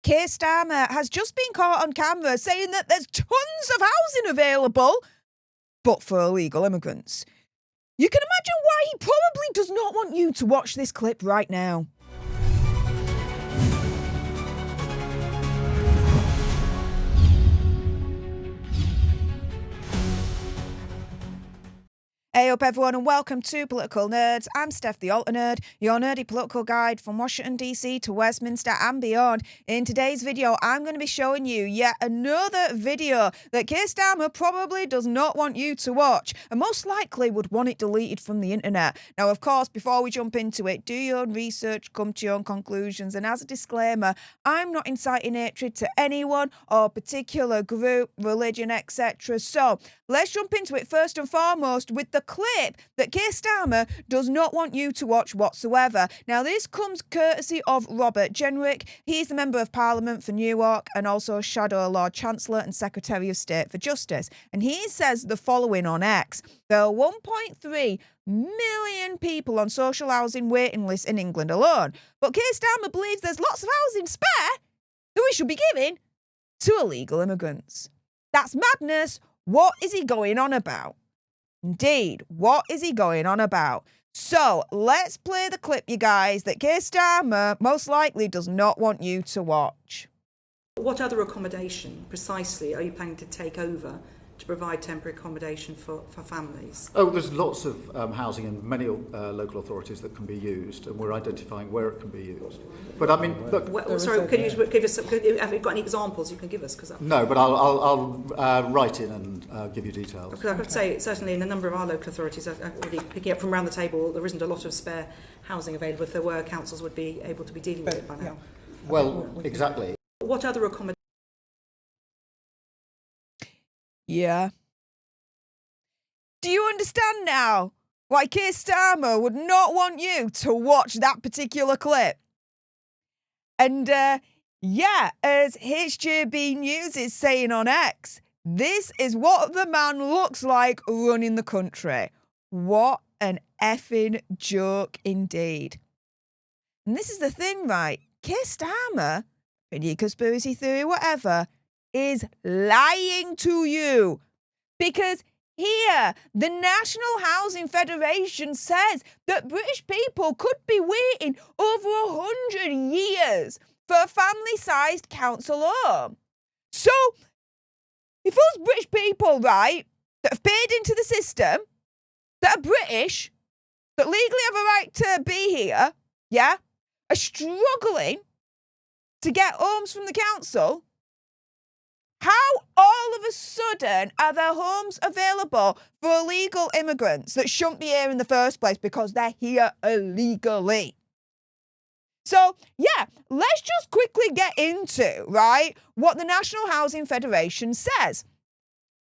Keir Starmer has just been caught on camera saying that there's tons of housing available, but for illegal immigrants. You can imagine why he probably does not want you to watch this clip right now. Hey up everyone and welcome to Political Nerds. I'm Steph the Alter Nerd, your nerdy political guide from Washington DC to Westminster and beyond. In today's video, I'm going to be showing you yet another video that Keir Starmer probably does not want you to watch and most likely would want it deleted from the internet. Now, of course, before we jump into it, do your own research, come to your own conclusions, and as a disclaimer, I'm not inciting hatred to anyone or particular group, religion, etc. So, let's jump into it first and foremost with the clip that Keir Starmer does not want you to watch whatsoever. Now, this comes courtesy of Robert Jenrick. He's the Member of Parliament for Newark and also Shadow Lord Chancellor and Secretary of State for Justice. And he says the following on X. There are 1.3 million people on social housing waiting lists in England alone. But Keir Starmer believes there's lots of housing spare that we should be giving to illegal immigrants. That's madness. What is he going on about? Indeed, what is he going on about? So, let's play the clip, you guys, that Keir Starmer most likely does not want you to watch. What other accommodation, precisely, are you planning to take over to provide temporary accommodation for families? Oh, there's lots of housing in many local authorities that can be used, and we're identifying where it can be used. But I mean, look. Well, sorry, could you give us? Have you got any examples you can give us? No, but I'll write in and give you details. Because I could say certainly in a number of our local authorities, already picking up from around the table, there isn't a lot of spare housing available. If there were, councils would be able to be dealing with it by now. Well, exactly. What other accommodation? Yeah. Do you understand now why Keir Starmer would not want you to watch that particular clip? And yeah, as HJB News is saying on X, this is what the man looks like running the country. What an effing joke indeed. And this is the thing, right? Keir Starmer, any conspiracy theory, whatever, is lying to you. Because here, the National Housing Federation says that British people could be waiting over 100 years for a family-sized council home. So, if those British people, right, that have paid into the system, that are British, that legally have a right to be here, yeah, are struggling to get homes from the council, how all of a sudden are there homes available for illegal immigrants that shouldn't be here in the first place because they're here illegally? So, yeah, let's just quickly get into, right, what the National Housing Federation says.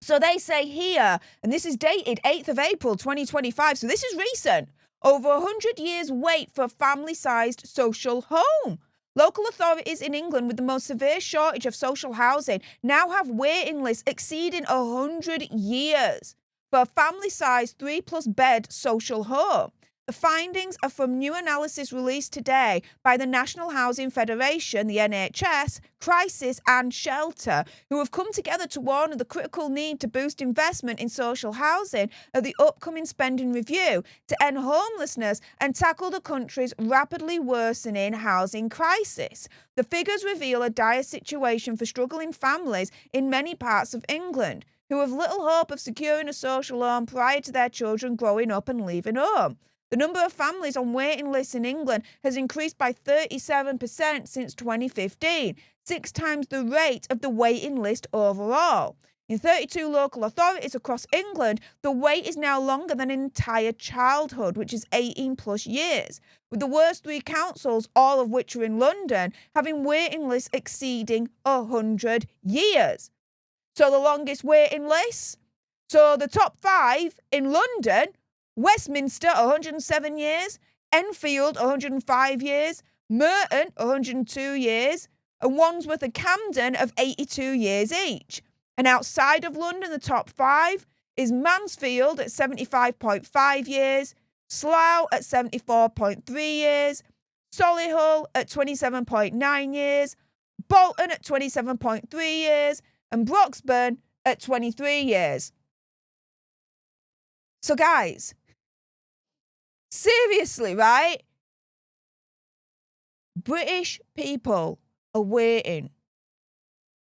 So they say here, and this is dated 8th of April 2025, so this is recent, over 100 years wait for a family-sized social home. Local authorities in England with the most severe shortage of social housing now have waiting lists exceeding 100 years for a family-sized 3+ bed social home. The findings are from new analysis released today by the National Housing Federation, the NHS, Crisis and Shelter, who have come together to warn of the critical need to boost investment in social housing at the upcoming spending review to end homelessness and tackle the country's rapidly worsening housing crisis. The figures reveal a dire situation for struggling families in many parts of England, who have little hope of securing a social home prior to their children growing up and leaving home. The number of families on waiting lists in England has increased by 37% since 2015, 6 times the rate of the waiting list overall. In 32 local authorities across England, the wait is now longer than an entire childhood, which is 18+ years, with the worst 3 councils, all of which are in London, having waiting lists exceeding 100 years. So the longest waiting lists? So the top 5 in London: Westminster, 107 years, Enfield, 105 years, Merton, 102 years, and Wandsworth and Camden of 82 years each. And outside of London, the top 5 is Mansfield at 75.5 years, Slough at 74.3 years, Solihull at 27.9 years, Bolton at 27.3 years, and Broxburn at 23 years. So guys, seriously, right? British people are waiting,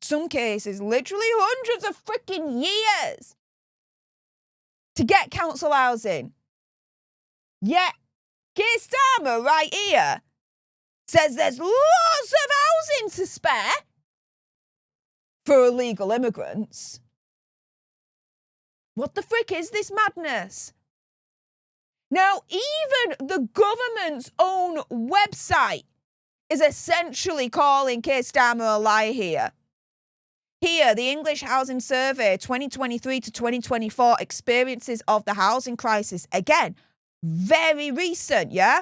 some cases literally hundreds of freaking years, to get council housing. Yet, Keir Starmer right here says there's lots of housing to spare for illegal immigrants. What the frick is this madness? Now, even the government's own website is essentially calling Keir Starmer a liar here. Here, the English Housing Survey 2023 to 2024 experiences of the housing crisis. Again, very recent, yeah?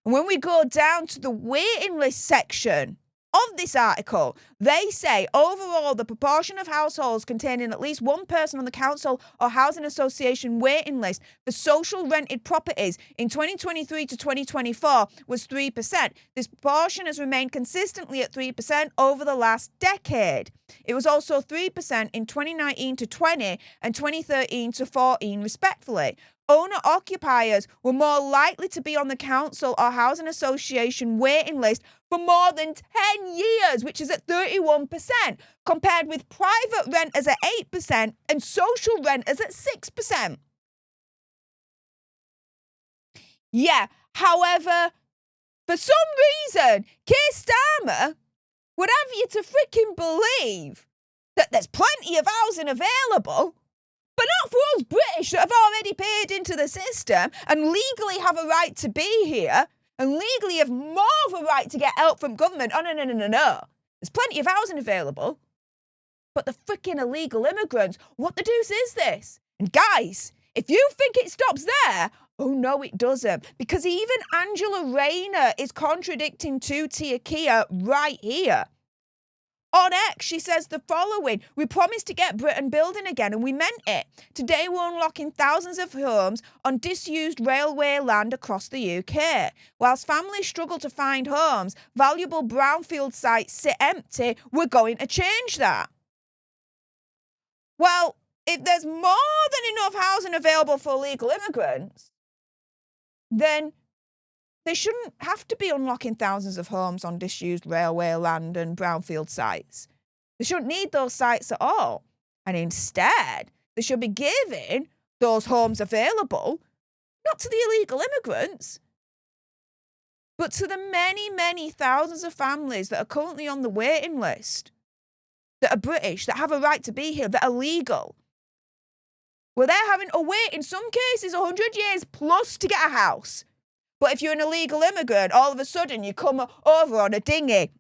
And when we go down to the waiting list section of this article, they say overall the proportion of households containing at least one person on the council or housing association waiting list for social rented properties in 2023 to 2024 was 3%. This proportion has remained consistently at 3% over the last decade. It was also 3% in 2019 to 20 and 2013 to 14 respectively. Owner-occupiers were more likely to be on the council or housing association waiting list for more than 10 years, which is at 31%, compared with private renters at 8% and social renters at 6%. Yeah, however, for some reason, Keir Starmer would have you to freaking believe that there's plenty of housing available, but not for us British that have already paid into the system and legally have a right to be here and legally have more of a right to get help from government. Oh, no. There's plenty of housing available, but the freaking illegal immigrants, what the deuce is this? And guys, if you think it stops there, oh no, it doesn't. Because even Angela Rayner is contradicting two-tier Keir right here. On X, she says the following: we promised to get Britain building again, and we meant it. Today, we're unlocking thousands of homes on disused railway land across the UK. Whilst families struggle to find homes, valuable brownfield sites sit empty. We're going to change that. Well, if there's more than enough housing available for illegal immigrants, then they shouldn't have to be unlocking thousands of homes on disused railway land and brownfield sites. They shouldn't need those sites at all. And instead, they should be giving those homes available, not to the illegal immigrants, but to the many, many thousands of families that are currently on the waiting list, that are British, that have a right to be here, that are legal. Well, they're having to wait, in some cases, 100 years plus to get a house. But if you're an illegal immigrant, all of a sudden you come over on a dinghy.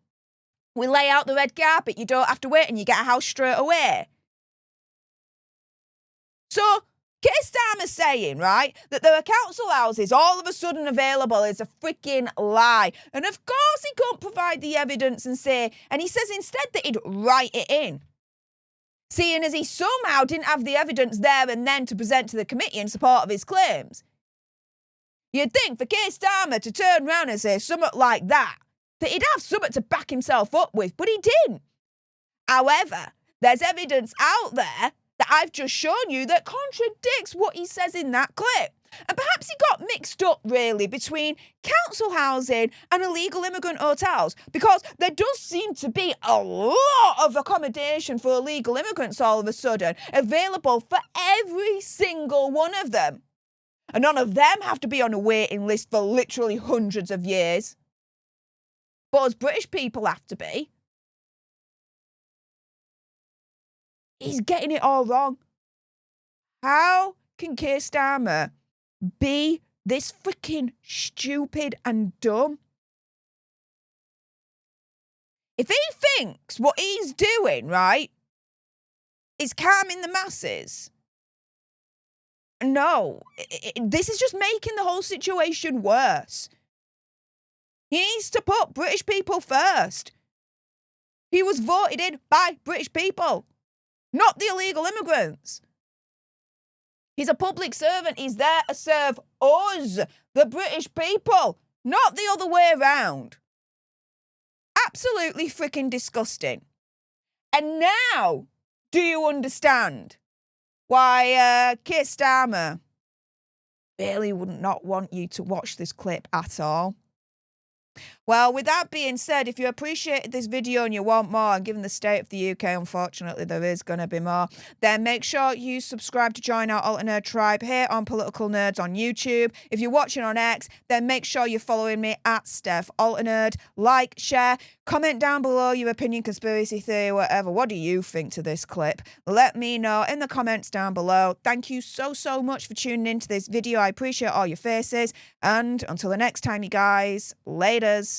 We lay out the red carpet, you don't have to wait and you get a house straight away. So, Keir Starmer's saying, right, that there are council houses all of a sudden available is a freaking lie. And of course he can't provide the evidence and he says instead that he'd write it in. Seeing as he somehow didn't have the evidence there and then to present to the committee in support of his claims. You'd think for Keir Starmer to turn around and say something like that he'd have something to back himself up with, but he didn't. However, there's evidence out there that I've just shown you that contradicts what he says in that clip. And perhaps he got mixed up, really, between council housing and illegal immigrant hotels, because there does seem to be a lot of accommodation for illegal immigrants all of a sudden available for every single one of them. And none of them have to be on a waiting list for literally hundreds of years. But as British people have to be. He's getting it all wrong. How can Keir Starmer be this freaking stupid and dumb? If he thinks what he's doing, right, is calming the masses, no, this is just making the whole situation worse. He needs to put British people first. He was voted in by British people, not the illegal immigrants. He's a public servant. He's there to serve us, the British people, not the other way around. absolutely freaking disgusting. And now, do you understand why Keir Starmer really would not want you to watch this clip at all? Well, with that being said, if you appreciated this video and you want more, and given the state of the UK, unfortunately, there is going to be more, then make sure you subscribe to join our Alter Nerd tribe here on Political Nerds on YouTube. If you're watching on X, then make sure you're following me at Steph Alter Nerd. Like, share, comment down below your opinion, conspiracy theory, whatever. What do you think to this clip? Let me know in the comments down below. Thank you so much for tuning into this video. I appreciate all your faces. And until the next time, you guys, laters.